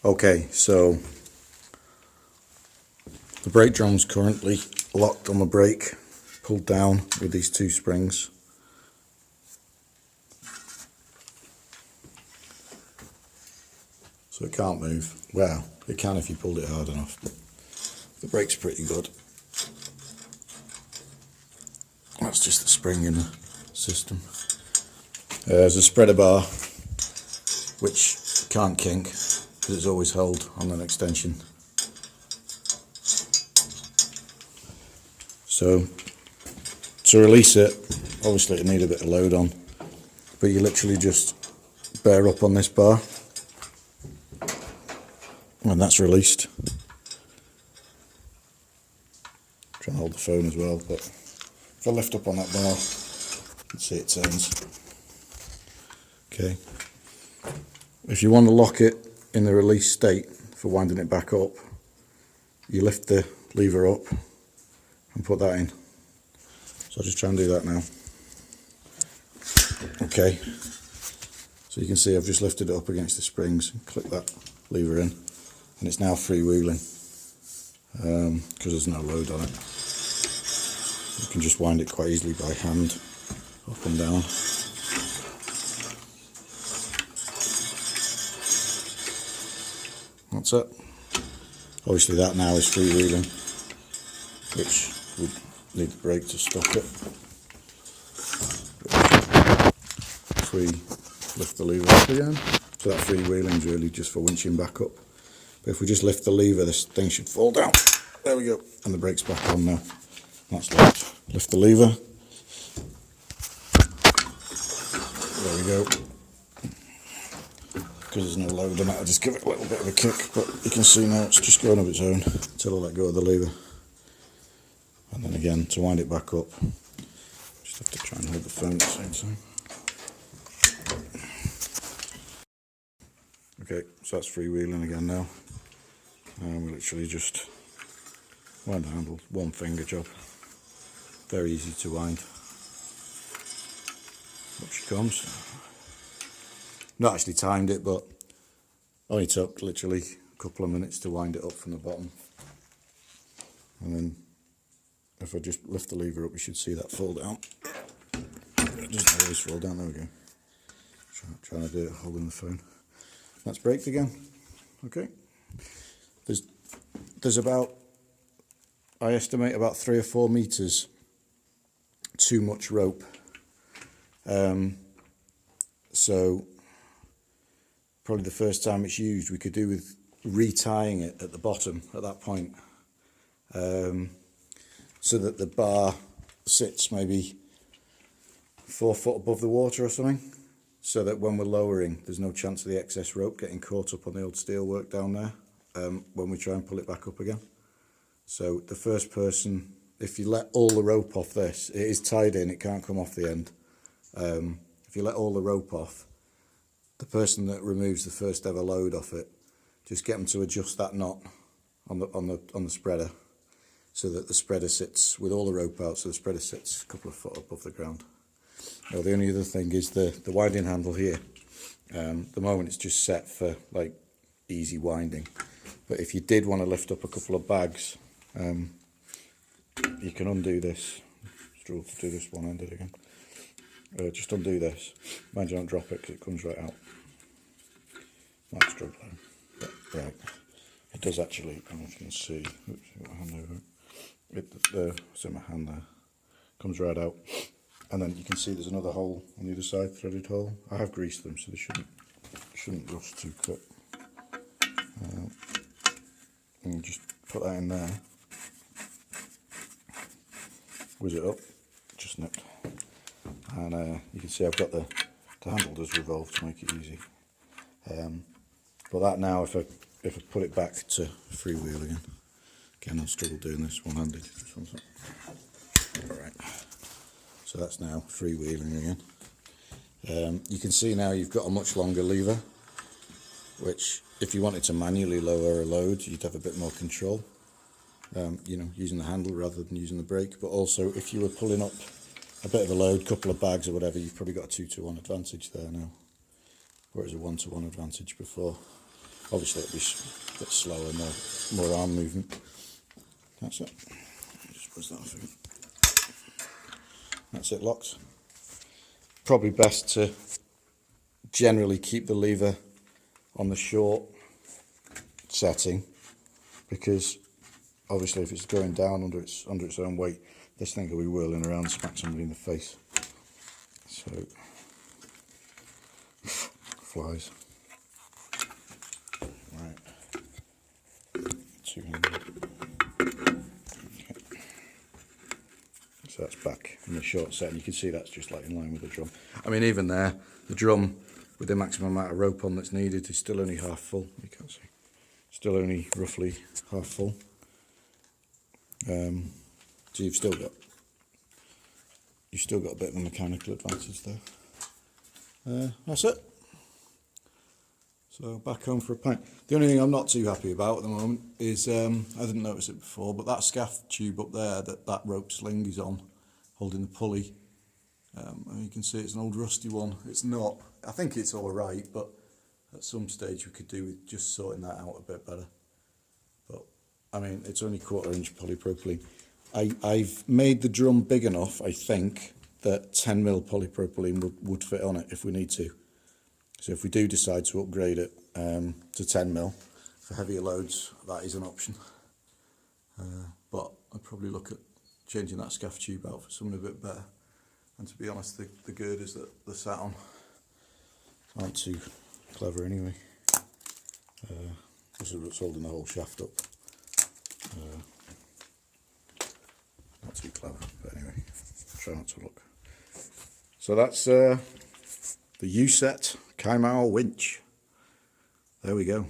Okay, so the brake drum's currently locked on the brake, pulled down with these two springs. So it can't move. Well, it can if you pulled it hard enough, but the brake's pretty good. That's just the spring in the system. There's a spreader bar which can't kink because it's always held on an extension. So to release it, obviously it needs a bit of load on, but you literally just bear up on this bar and that's released. Try and hold the phone as well, but if I lift up on that bar, you can see it turns. Okay. If you want to lock it in the release state for winding it back up, you lift the lever up and put that in. So I'll just try and do that now. Okay. So you can see I've just lifted it up against the springs and click that lever in, and it's now freewheeling because there's no load on it. You can just wind it quite easily by hand, up and down. That's it. Obviously that now is freewheeling, which would need the brake to stop it. Lift the lever up again. So that freewheeling is really just for winching back up. But if we just lift the lever, this thing should fall down. There we go. And the brake's back on now. That's locked. Lift the lever. There we go. Because there's no load on it, I'll just give it a little bit of a kick, but you can see now it's just going of its own until I let go of the lever. And then again, to wind it back up, just have to try and hold the phone at the same time. Okay, so that's freewheeling again now. And we literally just wind the handle, one finger job. Very easy to wind. Up she comes. Not actually timed it, but only took literally a couple of minutes to wind it up from the bottom. And then if I just lift the lever up, we should see that fall down. It doesn't always fall down, there we go. Trying to do it holding the phone. That's braked again. Okay. There's about, I estimate about 3 or 4 meters too much rope. So probably the first time it's used, we could do with retying it at the bottom at that point, so that the bar sits maybe 4 foot above the water or something, so that when we're lowering, there's no chance of the excess rope getting caught up on the old steel work down there when we try and pull it back up again. So the first person, if you let all the rope off this, it is tied in, it can't come off the end. If you let all the rope off, the person that removes the first ever load off it, just get them to adjust that knot on the spreader, so that the spreader sits with all the rope out, so the spreader sits a couple of foot above the ground. Now the only other thing is the winding handle here. At the moment it's just set for like easy winding, but if you did want to lift up a couple of bags, you can undo this. Struggle to do this one-handed again. Just undo this. Mind you don't drop it because it comes right out. Might struggle, but right. It does actually, I don't know if you can see. Oops, I've got my hand over it. It's in my hand there. Comes right out. And then you can see there's another hole on the other side, threaded hole. I have greased them so they shouldn't rust too quick. And just put that in there. Whiz it up, just nipped. And you can see I've got the handle does revolve to make it easy. But that now, if I put it back to freewheel again I'll struggle doing this one-handed. Alright, so that's now freewheeling again. You can see now you've got a much longer lever, which if you wanted to manually lower a load, you'd have a bit more control. You know, using the handle rather than using the brake. But also, if you were pulling up a bit of a load, couple of bags or whatever, you've probably got a 2-to-1 advantage there now, whereas a 1-to-1 advantage before. Obviously it'll be a bit slower, more arm movement. That's it. Just press that off again. That's it locked. Probably best to generally keep the lever on the short setting, because obviously if it's going down under its own weight, this thing will be whirling around and smack somebody in the face. So, flies. Right. 200. Okay. So that's back in the short set, and you can see that's just like in line with the drum. I mean, even there, the drum with the maximum amount of rope on that's needed is still only half full. You can't see. Still only roughly half full. So you've still got a bit of a mechanical advantage there. That's it. So back home for a pint. The only thing I'm not too happy about at the moment is, I didn't notice it before, but that scaff tube up there that rope sling is on, holding the pulley. And you can see it's an old rusty one. It's not, I think it's all right, but at some stage we could do with just sorting that out a bit better. But I mean, it's only 1/4 inch polypropylene. I've made the drum big enough, I think, that 10mm polypropylene would fit on it if we need to. So if we do decide to upgrade it to 10mm for heavier loads, that is an option. But I'd probably look at changing that scaff tube out for something a bit better. And to be honest, the girders that they're sat on aren't too clever anyway. This is what's holding the whole shaft up. Not too clever, but anyway, try not to look. So that's the UCET Mawr winch. There we go.